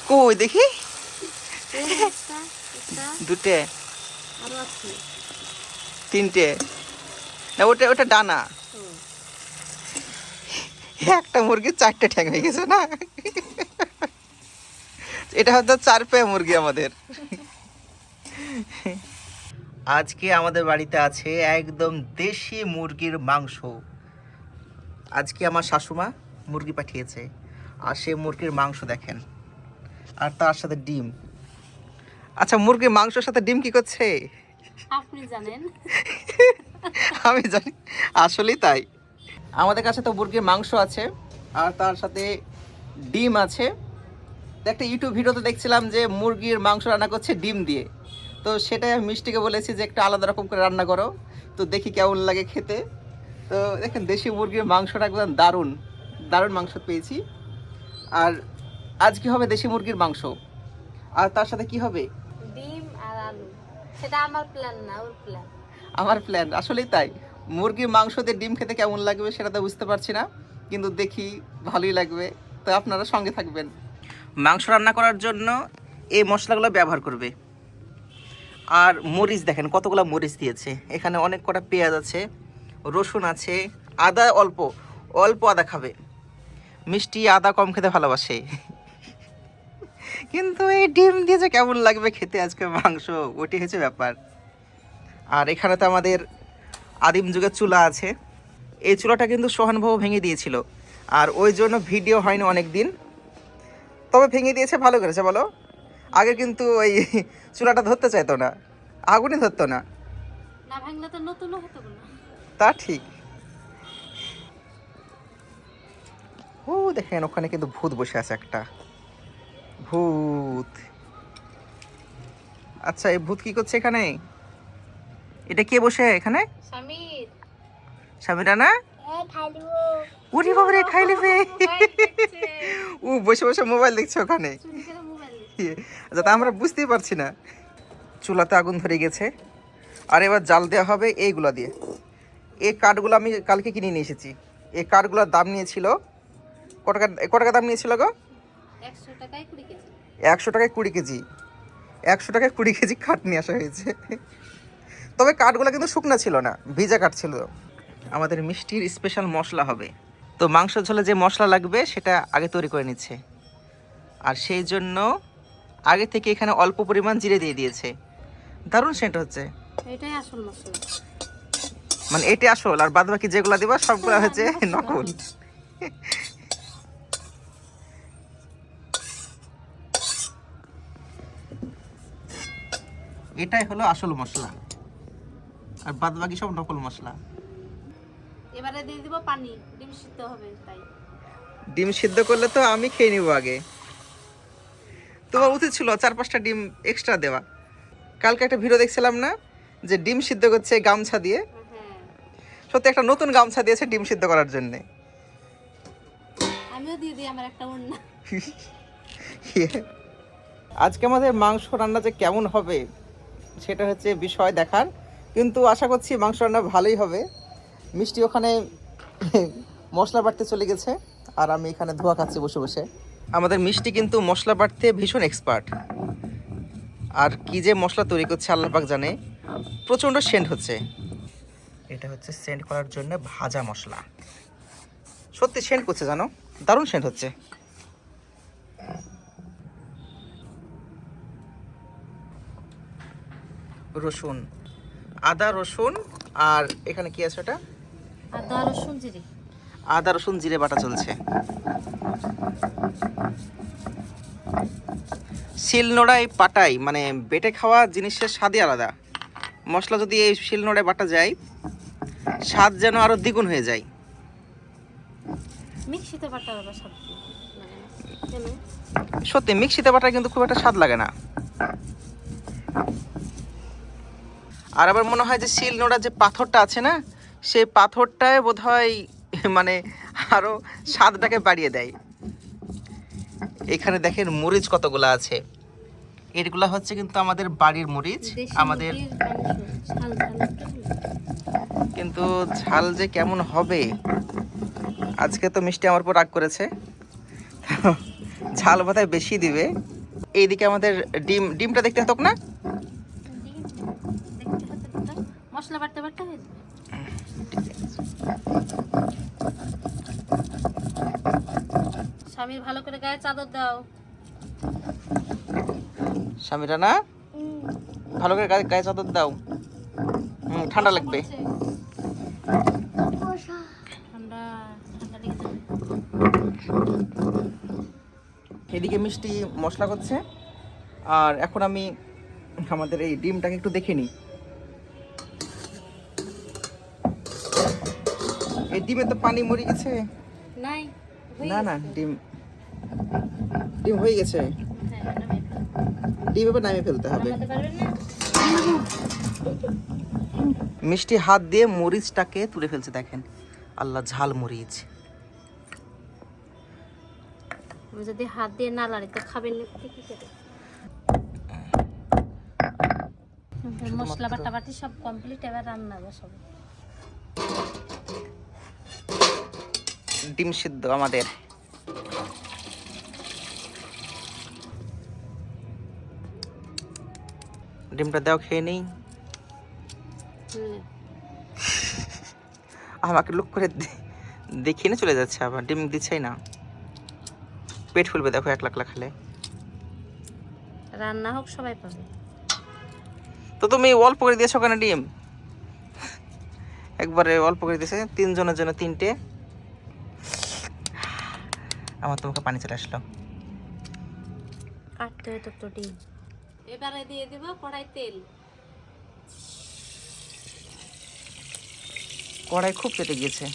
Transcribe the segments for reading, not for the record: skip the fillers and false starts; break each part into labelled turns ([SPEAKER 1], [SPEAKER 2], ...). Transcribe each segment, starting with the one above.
[SPEAKER 1] কই দেখি দুটে তিনটে না ওটা ওটা ডানা একটা মুরগির 4টে ঠ্যাং হয়ে গেছে না এটা হয়তো 4 পায়ে মুরগি আমাদের আজকে আমাদের বাড়িতে আছে একদম দেশি মুরগির মাংস আজকে আমার শাশুমা মুরগি পাঠিয়েছে আর সেই মুরগির মাংস দেখেন আর তার সাথে ডিম আচ্ছা মুরগির মাংসের সাথে ডিম কি করছে
[SPEAKER 2] আপনি জানেন
[SPEAKER 1] আমি জানি আসলেই তাই আমাদের কাছে তো মুরগির মাংস আছে আর তার সাথে ডিম আছে একটা ইউটিউব ভিডিওতে দেখছিলাম যে মুরগির মাংস রান্না করছে ডিম দিয়ে তো সেটাই আমি মিষ্টিকে বলেছি যে একটু আলাদা রকম করে রান্না করো তো দেখি কেমন লাগে খেতে তো দেখেন দেশি মুরগির মাংসটা একদম দারুণ দারুণ মাংস পেয়েছি আর আজকে হবে দেশি মুরগির মাংস আর তার সাথে কি হবে
[SPEAKER 2] ডিম আর আলু সেটা আমার প্ল্যান না ওর প্ল্যান
[SPEAKER 1] আমার প্ল্যান আসলেই তাই মুরগির মাংস দিয়ে ডিম খেতে কেমন লাগবে সেটা তো বুঝতে পারছি না কিন্তু দেখি ভালোই লাগবে তো আপনারা সঙ্গে থাকবেন মাংস রান্না করার জন্য এই মশলাগুলো ব্যবহার করবে আর মরিচ দেখেন কতগুলো মরিচ দিয়েছে এখানে অনেক কটা পেঁয়াজ আছে রসুন আছে আদা অল্প অল্প আদা খাবে মিষ্টি আদা কম খেতে ভালোবাসে কিন্তু এই ডিম দিয়ে যে কেমন লাগবে খেতে আজকে মাংস ওটি হচ্ছে ব্যাপার আর এখানে তো আমাদের আদিম যুগের চুলা আছে এই চুলাটা কিন্তু সোহানবাবু ভেঙে দিয়েছিল আর ওই জন্য ভিডিও হয়নি অনেক দিন তবে ভেঙে দিয়েছে ভালো করেছে বলো আগে কিন্তু ওই চুলাটা ধরতে চাইতো না আগুনই ধরতো না
[SPEAKER 2] না ভাঙলে তো নতুনও হতো না
[SPEAKER 1] তা ঠিক ও দেখেন ওখানে কিন্তু ভূত বসে আছে একটা ভূত আচ্ছা এই ভূত কি করছে এখানে এটা কে বসে এখানে
[SPEAKER 2] সমীর
[SPEAKER 1] স্বামীরা না উরি বাবারে খাই নেবে ও বসে বসে মোবাইল দেখছে ওখানে আচ্ছা তা আমরা বুঝতেই পারছি না চুলাতে আগুন ধরে গেছে আর এবার জাল দেওয়া হবে এইগুলা দিয়ে এই কাঠগুলো আমি কালকে কিনে নিয়ে এসেছি এই কাঠগুলোর দাম নিয়েছিল কত টাকা দাম নিয়েছিল গো
[SPEAKER 2] 100 টাকায় 20 কেজি
[SPEAKER 1] 100 টাকায় 20 কেজি 100 টাকায় 20 কেজি কাঠ নিয়ে আসা হয়েছে তবে কাঠগুলো কিন্তু শুকনা ছিল না ভিজা কাঠ ছিল আমাদের মিষ্টির স্পেশাল মশলা হবে তো মাংস ঝোলে যে মশলা লাগবে সেটা আগে তৈরি করে নিচ্ছে আর সেই জন্য আগে থেকে এখানে অল্প পরিমাণ জিরে দিয়ে দিয়েছে দারুণ সেন্ট হচ্ছে
[SPEAKER 2] এটাই আসল মশলা
[SPEAKER 1] মানে এটা আসল আর বাদ বাকি যেগুলো দিবা সবগুলো হচ্ছে নকল এটাই হলো আসল মশলা আর বাদ বাকি সব নকল মশলা
[SPEAKER 2] এবারে দিয়ে দিব পানি ডিম সিদ্ধ হবে তাই
[SPEAKER 1] ডিম সিদ্ধ করলে তো আমি খেয়ে নিব আগে তোমার উচিত ছিল 4-5টা ডিম এক্সট্রা দেওয়া কালকে একটা ভিডিও দেখছিলাম না যে ডিম সিদ্ধ করছে গামছা দিয়ে সত্যি একটা নতুন গামছা দিয়েছে ডিম সিদ্ধ করার জন্য
[SPEAKER 2] আমিও দিয়ে দিই আমার একটা ওড়না
[SPEAKER 1] আজকে আমাদের মাংস রান্না যে কেমন হবে সেটা হচ্ছে বিষয় দেখার কিন্তু আশা করছি মাংস রান্না ভালোই হবে মিষ্টি ওখানে মশলা বাটতে চলে গেছে আর আমি এখানে ধোয়া খাচ্ছি বসে বসে আমাদের মিষ্টি কিন্তু মশলা বাটতে ভীষণ এক্সপার্ট আর কি যে মশলা তৈরি করছে আল্লাহ পাক জানে প্রচণ্ড সেন্ট হচ্ছে এটা হচ্ছে সেন্ট করার জন্য ভাজা মশলা সত্যি সেন্ট করছে জানো দারুণ সেন্ট হচ্ছে রসুন আদা রসুন আর এখানে কি আছে ওটা
[SPEAKER 2] আদা রসুন জিরে
[SPEAKER 1] আদা রসুন জিরে বাটা চলছে শিলনোড়ায় পাটাই মানে বেটে খাওয়া জিনিসের স্বাদই আলাদা মশলা যদি এই শিলনোড়ায় বাটা যায় স্বাদ যেন আরো দ্বিগুণ হয়ে যায়
[SPEAKER 2] মিক্সিতে বাটা হবে সব কেন
[SPEAKER 1] সত্যি মিক্সিতে বাটা কিন্তু খুব একটা স্বাদ লাগে না আর আবার মনে হয় যে শিলনোড়ার যে পাথরটা আছে না সেই পাথরটায় বোধহয় মানে আরো স্বাদটাকে বাড়িয়ে দেয় এখানে দেখেন মরিচ কতগুলো আছে এগুলা হচ্ছে কিন্তু আমাদের বাড়ির মরিচ আমাদের কিন্তু ঝাল যে কেমন হবে আজকে তো মিষ্টি আমার উপর রাগ করেছে ঝাল বোধহয় বেশি দিবে। এইদিকে আমাদের ডিমটা দেখতে হতো না?
[SPEAKER 2] মশলা বাটতে বাটতে হয়ে যাবে। স্বামীর ভালো করে গায়ে চাদর দাও।
[SPEAKER 1] স্বামীরা না ভালো করে গায়ে চাদর দাও। ঠান্ডা লাগবে।
[SPEAKER 2] ঠান্ডা ঠান্ডা লেগে যাবে।
[SPEAKER 1] এদিকে মিষ্টি মশলা করছে, আর এখন আমি আমাদের এই ডিমটাকে একটু দেখে নিই। এই ডিমে তো পানি মরে গেছে।
[SPEAKER 2] নাই
[SPEAKER 1] না না, ডিম হয়ে গেছে। ডিম এবার নামিয়ে ফেলতে হবে। মিষ্টি হাত দিয়ে মরিচটাকে তুলে ফেলছে, দেখেন। আল্লাহ, ঝাল মরিচ।
[SPEAKER 2] যদি হাত দিয়ে না লাড়ি তো খাবেন না কি করে? মশলা বাটাবাটি সব কমপ্লিট, এবার রান্না বসাবো।
[SPEAKER 1] ডিম সিদ্ধ আমাদের। ডিমটা দাও, খেয়ে নেই। আমাকে লুক করে দেখিয়ে না চলে যাচ্ছে, আবার ডিম দিচ্ছেই না। পেট ফুলবে দেখো একলা একলা খেলে।
[SPEAKER 2] রান্না হোক, সবাই পাবে।
[SPEAKER 1] তো তুমি অল্প করে দিয়েছো কেন ডিম? একবারে অল্প করে দিয়েছে, 3 জনের জন্য 3টে। আমার তো মুখে পানি চলে আসলো।
[SPEAKER 2] কাটতে হতো তো ডিম। এবারে দিয়ে দিব কড়াই তেল।
[SPEAKER 1] কড়াই খুব পেটে গিয়েছে।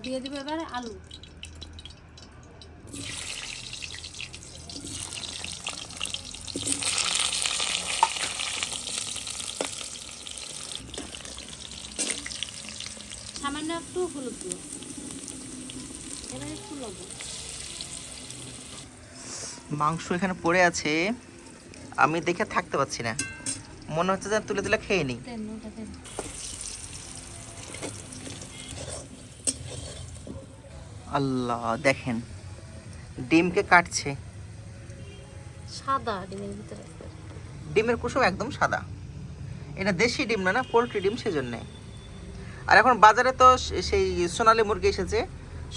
[SPEAKER 2] দিয়ে দিব এবারে আলু। সামান্য একটু হলুদ দিব, এবার একটু লবণ।
[SPEAKER 1] মাংস এখানে পড়ে আছে, আমি দেখে থাকতে পারছি না। মনে হচ্ছে যে তুলে তুলে খেয়ে নিই। আল্লাহ, দেখেন ডিমকে কাটছে।
[SPEAKER 2] সাদা ডিমের ভিতরে,
[SPEAKER 1] ডিমের কুসুম একদম সাদা। এটা দেশি ডিম না, পোলট্রি ডিম, সেজন্যে। আর এখন বাজারে তো সেই সোনালী মুরগি এসেছে,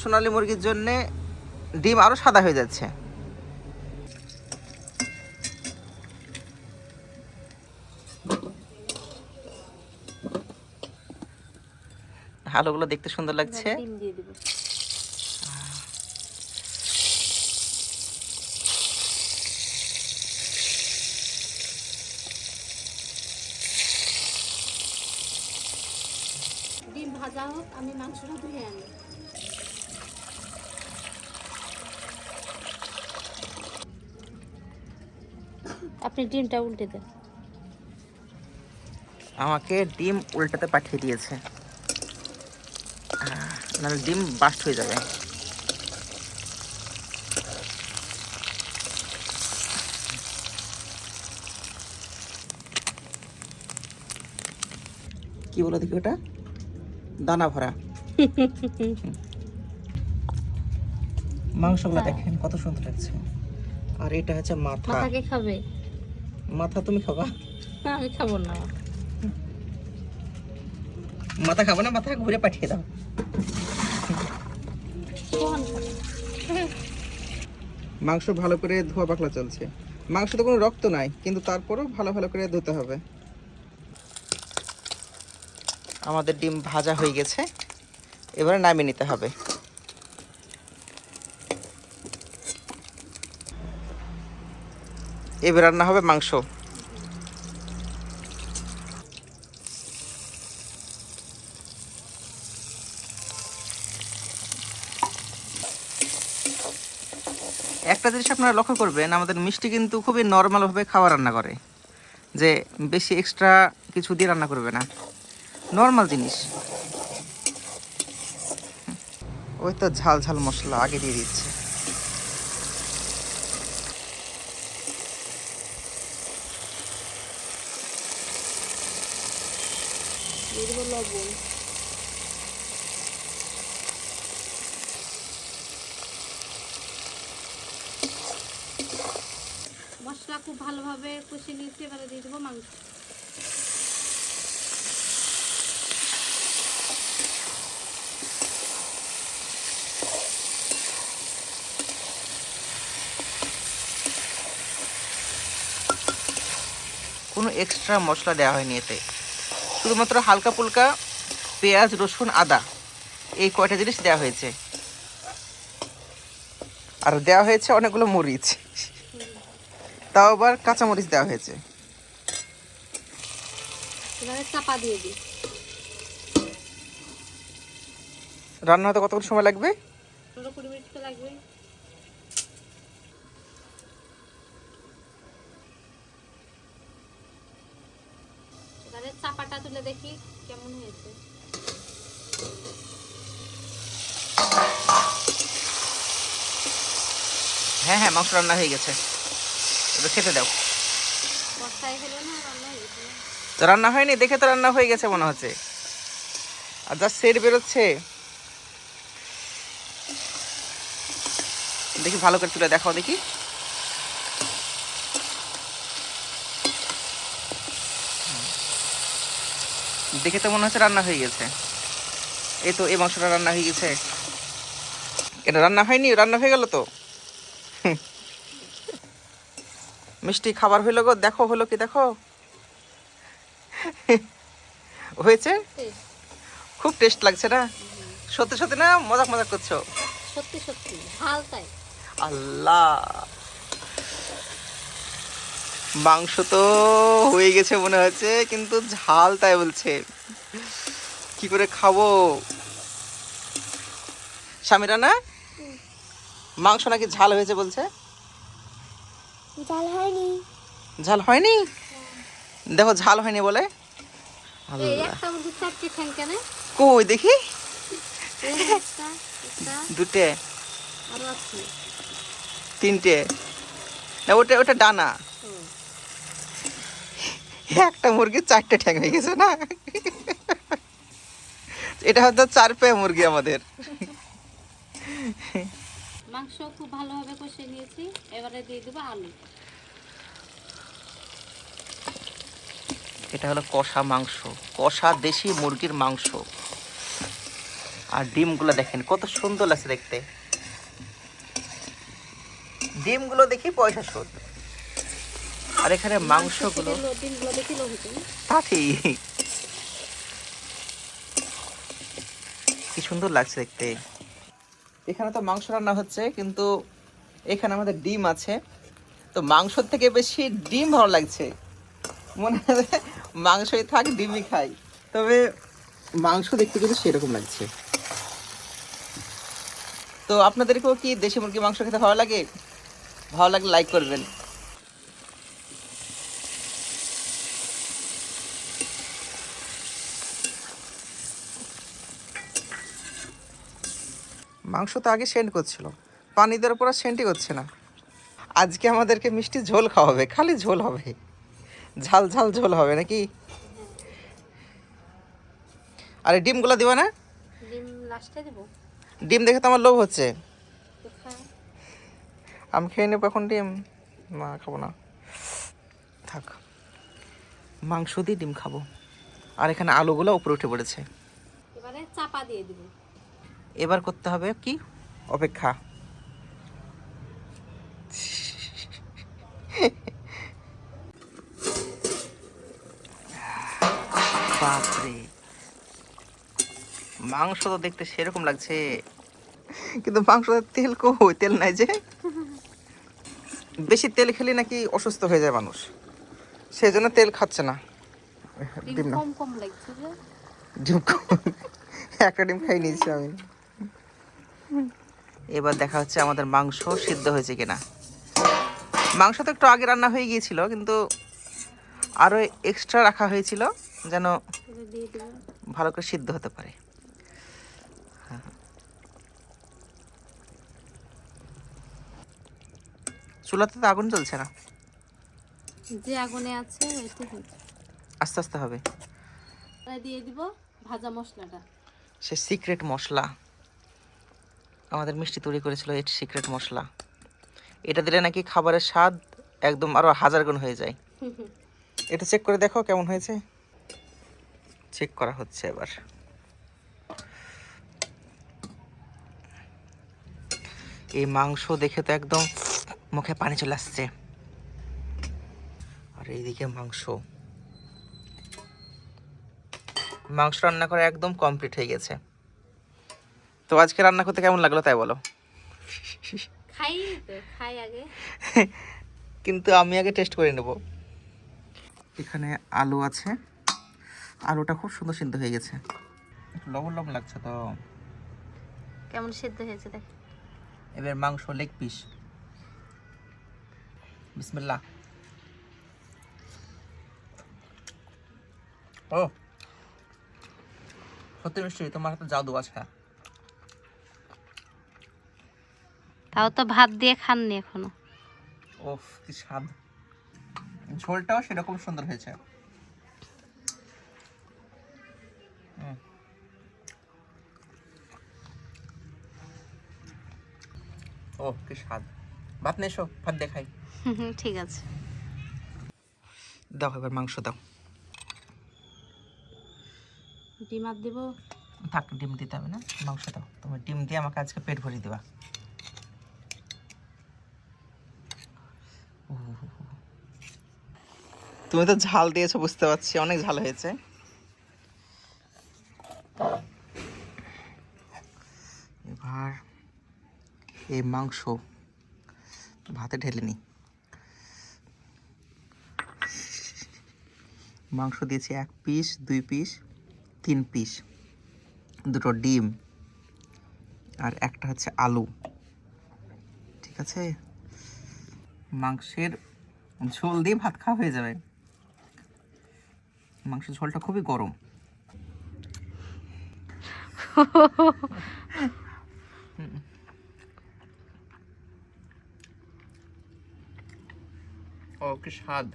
[SPEAKER 1] সোনালী মুরগির জন্যে ডিম আরও সাদা হয়ে যাচ্ছে। আলুগুলো দেখতে সুন্দর লাগছে।
[SPEAKER 2] ডিম দিয়ে দিব। ডিম ভাজা হোক, আমি মাংসটা ধুয়ে আনি। আপনি ডিমটা উল্টে দেন।
[SPEAKER 1] আমাকে ডিম উল্টাতে পাঠিয়ে দিয়েছে, নাহলে ডিম বাস্ট হয়ে যাবে। কি বলো দেখি ওটা? দানা ভরা মাংসগুলো দেখেন কত সুন্দর লাগছে। আর এটা হচ্ছে মাথা।
[SPEAKER 2] মাথাকে খাবে?
[SPEAKER 1] মাথা তুমি খাবা?
[SPEAKER 2] না, আমি খাবো না।
[SPEAKER 1] মাথা খাবো না, মাথা ঘুরে পাঠিয়ে দাও। মাংস ভালো করে ধোয়া পাকলা চলছে। মাংস তো কোনো রক্ত নাই, কিন্তু তারপরও ভালো ভালো করে ধুতে হবে। আমাদের ডিম ভাজা হয়ে গেছে, এবারে নামিয়ে নিতে হবে। এবার রান্না হবে মাংস। একটা জিনিস আপনারা লক্ষ্য করবেন, আমাদের মিষ্টি কিন্তু খুবই নর্মালভাবে খাওয়া রান্না করে, যে বেশি এক্সট্রা কিছু দিয়ে রান্না করবে না, নর্মাল জিনিস। ওই তো ঝাল ঝাল মশলা আগে দিয়ে দিচ্ছে।
[SPEAKER 2] লবণ খুব ভালোভাবে কষিয়ে নিয়েছি, এবারে দিয়ে দেবো মাংস।
[SPEAKER 1] কোনো এক্সট্রা মশলা দেওয়া হয়নি এতে, শুধুমাত্র হালকা ফুলকা পেঁয়াজ রসুন আদা এই কয়টা জিনিস দেওয়া হয়েছে, আর দেওয়া হয়েছে অনেকগুলো মরিচ, তাও আবার কাঁচা মরিচ দেওয়া হয়েছে।
[SPEAKER 2] এবারে চাপা দিয়ে দিই।
[SPEAKER 1] রান্না হতে কতক্ষণ সময় লাগবে?
[SPEAKER 2] 15-20 মিনিট তো লাগবে। এবারে চাপাটা তুলে দেখি কেমন হয়েছে।
[SPEAKER 1] হ্যাঁ হ্যাঁ, মাংস রান্না হয়ে গেছে, এবার খেতে দাও।
[SPEAKER 2] বস্তায় হলো না, রান্না হয়ে গেছে।
[SPEAKER 1] তো রান্না হয়নি দেখে তো রান্না হয়ে গেছে মনে হচ্ছে, আর যা সেট বেরোচ্ছে দেখি, ভালো করে তুলে দেখাও দেখি। দেখে তো মনে হচ্ছে রান্না হয়ে গেছে। এই তো এই মাংসটা রান্না হয়ে গেছে। এটা রান্না হয়নি, রান্না হয়ে গেল তো। মিষ্টি খাবার হইলো গো, দেখো হলো কি, দেখো হয়েছে, খুব টেস্ট লাগছে না? সত্যি সত্যি না মজাক মজাক করছো?
[SPEAKER 2] সত্যি সত্যি ঝাল তাই।
[SPEAKER 1] আল্লাহ, মাংস তো হয়ে গেছে মনে হচ্ছে, কিন্তু ঝাল তাই বলছে, কি করে খাবো? স্বামীরা না মাংস নাকি ঝাল হয়েছে বলছে।
[SPEAKER 2] ঝাল হয়নি।
[SPEAKER 1] ঝাল হয়নি? দেখো ঝাল হয়নি বলে।
[SPEAKER 2] এই একটা মুরগি 4টে ঠ্যাং কেন?
[SPEAKER 1] কই দেখি,
[SPEAKER 2] এই একটা, একটা,
[SPEAKER 1] দুটে,
[SPEAKER 2] আরো আছে।
[SPEAKER 1] 3টে, না ওটা ওটা ডানা।
[SPEAKER 2] হুম।
[SPEAKER 1] একটা মুরগির 4টে ঠ্যাং হয়ে গেছে না? এটা হয়তো 4 পায়ে মুরগি আমাদের।
[SPEAKER 2] মাংস খুব ভালোভাবে কষিয়ে নিয়েছি, এবারে দিয়ে দেবো আলু।
[SPEAKER 1] এটা হলো কষা মাংস, কষা দেশি মুরগির মাংস। আর ডিমগুলো দেখেন কত সুন্দর লাগছে দেখতে, ডিমগুলো দেখি পয়সা শোধ। আর এখানে মাংসগুলো
[SPEAKER 2] ডিমগুলো দেখি লোহিত।
[SPEAKER 1] তা ঠিক, কি সুন্দর লাগছে দেখতে। এখানে তো মাংস রান্না হচ্ছে, কিন্তু এখানে আমাদের ডিম আছে, তো মাংসর থেকে বেশি ডিম ভালো লাগছে, মনে হয় মাংসই থাক ডিমই খাই। তবে মাংস দেখতে কিন্তু সেরকম লাগছে। তো আপনাদেরকেও কি দেশি মুরগি মাংস খেতে ভালো লাগে? ভালো লাগলে লাইক করবেন। মাংস তো আগে সেন্ট করছিল, পানি দেওয়ার পর সেন্টই করছে না। আজকে আমাদেরকে মিষ্টি ঝোল খাওয়াবে, খালি ঝোল হবে, ঝাল ঝাল ঝোল হবে নাকি? আরে ডিমগুলো দিবা না?
[SPEAKER 2] ডিম লাস্টে দেবো।
[SPEAKER 1] ডিম দেখে তো আমার লোভ হচ্ছে,
[SPEAKER 2] তো খাই।
[SPEAKER 1] আমি খেয়ে নেবো এখন ডিম। না খাবো না, থাক, মাংস দিয়ে ডিম খাবো। আর এখানে আলুগুলো উপরে উঠে পড়েছে।
[SPEAKER 2] এবারে চাপা দিয়ে দেবো।
[SPEAKER 1] এবার করতে হবে কি? অপেক্ষা। বাপরে, মাংস তো দেখতে সেরকম লাগছে, কিন্তু মাংসতে তেল কই, তেল নাই যে। বেশি তেল খেলে নাকি অসুস্থ হয়ে যায় মানুষ, সেই জন্য তেল খাচ্ছে না।
[SPEAKER 2] ডিম
[SPEAKER 1] ডিম না,
[SPEAKER 2] কম কম লাগছে যে।
[SPEAKER 1] ডিম একটা ডিম খাই নিয়েছি আমি। এবার দেখা হচ্ছে আমাদের মাংস সিদ্ধ হয়েছে কিনা। মাংস তো একটু আগে রান্না হয়ে গিয়েছিল, কিন্তু আরও এক্সট্রা রাখা হয়েছিল যেন
[SPEAKER 2] এবারে দিয়ে দেবো।
[SPEAKER 1] ভালো করে সিদ্ধ হতে পারে। চুলাতে তো আগুন জ্বলছে না,
[SPEAKER 2] যে আগুনে আছে ওইতে হচ্ছে।
[SPEAKER 1] আস্তে আস্তে হবে।
[SPEAKER 2] এবারে দিয়ে দিব ভাজা মশলাটা।
[SPEAKER 1] সে সিক্রেট মশলা আমাদের মিষ্টি তৈরি করেছিল, এর সিক্রেট মশলা। এটা দিলে নাকি খাবারের স্বাদ একদম আরো 1000 গুণ হয়ে যায়। এটা চেক করে দেখো কেমন হয়েছে। চেক করা হচ্ছে এবার। এই মাংস দেখে তো একদম মুখে পানি চলে আসছে। আর এইদিকে মাংস রান্না করা একদম কমপ্লিট হয়ে গেছে। তো আজকে রান্না করতে কেমন লাগলো তাই বলো।
[SPEAKER 2] খাই আগে,
[SPEAKER 1] কিন্তু আমি আগে টেস্ট করে নেব। এখানে আলু আছে, আলুটা খুব সুন্দর সিদ্ধ হয়ে গেছে। লবণ লবণ লাগছে তো।
[SPEAKER 2] কেমন সিদ্ধ হয়েছে দেখ।
[SPEAKER 1] এবার মাংস লেগ পিস। বিসমিল্লাহ। ও সত্যি মিষ্টি, তোমার হাতে জাদু আছে।
[SPEAKER 2] তাও তো ভাত দিয়ে খাননি এখনো।
[SPEAKER 1] ওফ কি স্বাদ। ঝোলটাও সেরকম সুন্দর হয়েছে। ও কি স্বাদ। ভাত নিয়ে এসো, ভাত দেখাই।
[SPEAKER 2] ঠিক আছে,
[SPEAKER 1] দাও এবার মাংস দাও।
[SPEAKER 2] ডিম আর দেবো?
[SPEAKER 1] থাক, ডিম দিতে হবে না, মাংস দাও। তুমি ডিম দিয়ে আমাকে আজকে পেট ভরিয়ে দেবা। তুমি তো ঝাল দিয়েছো বুঝতে পারছি, অনেক ঝাল হয়েছে। এবার এই মাংস ভাতে ঢেলে নি। মাংস দিয়েছি 1 পিস, 2 পিস, 3 পিস, 2টো ডিম আর একটা হচ্ছে আলু। ঠিক আছে, মাংসের ঝোল দিয়ে ভাত খাওয়া হয়ে যাবে। মাংসের ঝোলটা খুবই গরম। ও কি স্বাদ,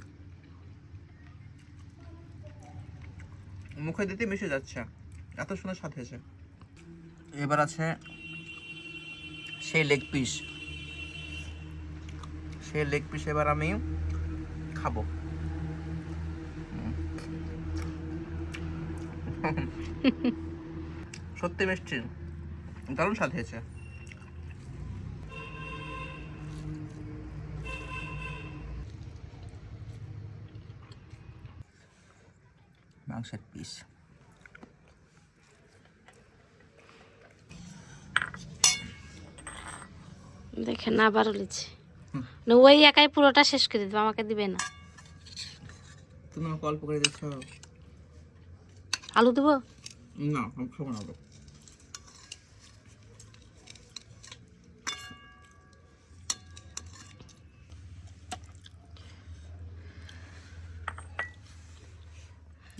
[SPEAKER 1] মুখে দিতে মিশে যাচ্ছে, এত সুন্দর স্বাদ হয়েছে। এবার আছে সেই লেগ পিস। সেই লেগ পিস এবার আমি খাবো। সত্যি মিষ্টি, দারুণ স্বাদ হয়েছে। মাংসের পিস।
[SPEAKER 2] দেখে না বারো লিছি না, ওই একাই পুরোটা শেষ করে দিবে, আমাকে দিবে না।
[SPEAKER 1] তুমি আমাকে অল্প করে দিচ্ছ।
[SPEAKER 2] আলু দেবো
[SPEAKER 1] না, আমি খাবো না আলু।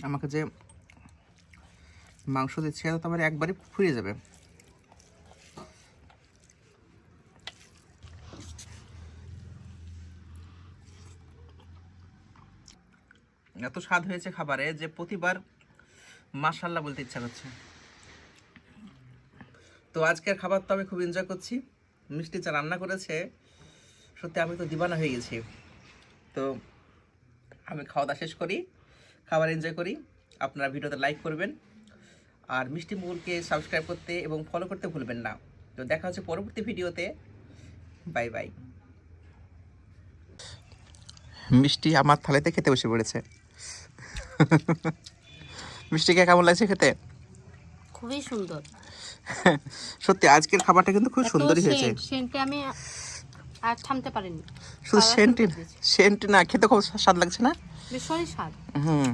[SPEAKER 1] আমাকে যে মাংস দিচ্ছে তো আমার একবারই ফুরিয়ে যাবে। এত স্বাদ হয়েছে খাবারে যে প্রতিবার মাশাআল্লাহ বলতে ইচ্ছা করছে। তো আজকের খাবার তো আমি খুব এনজয় করছি। মিষ্টি যা রান্না করেছে সত্যি আমি তো দিবানা হয়ে গেছি। তো আমি খাওয়া দাওয়া শেষ করি, খাবার এনজয় করি। আপনারা ভিডিওতে লাইক করবেন আর মিষ্টি মুকুলকে সাবস্ক্রাইব করতে এবং ফলো করতে ভুলবেন না। তো দেখা হচ্ছে পরবর্তী ভিডিওতে। Bye bye. মিষ্টি আমার থালাতে খেতে বসে পড়েছে। মিষ্টিকে কেমন লাগছে খেতে?
[SPEAKER 2] খুবই সুন্দর।
[SPEAKER 1] সত্যি আজকের খাবারটা কিন্তু খুব সুন্দরই হয়েছে।
[SPEAKER 2] সেন্টে আমি আর থামতে পারিনি।
[SPEAKER 1] শুধু সেন্ট না, খেতে খুব স্বাদ লাগছে না?
[SPEAKER 2] ভীষণই স্বাদ।
[SPEAKER 1] হুম।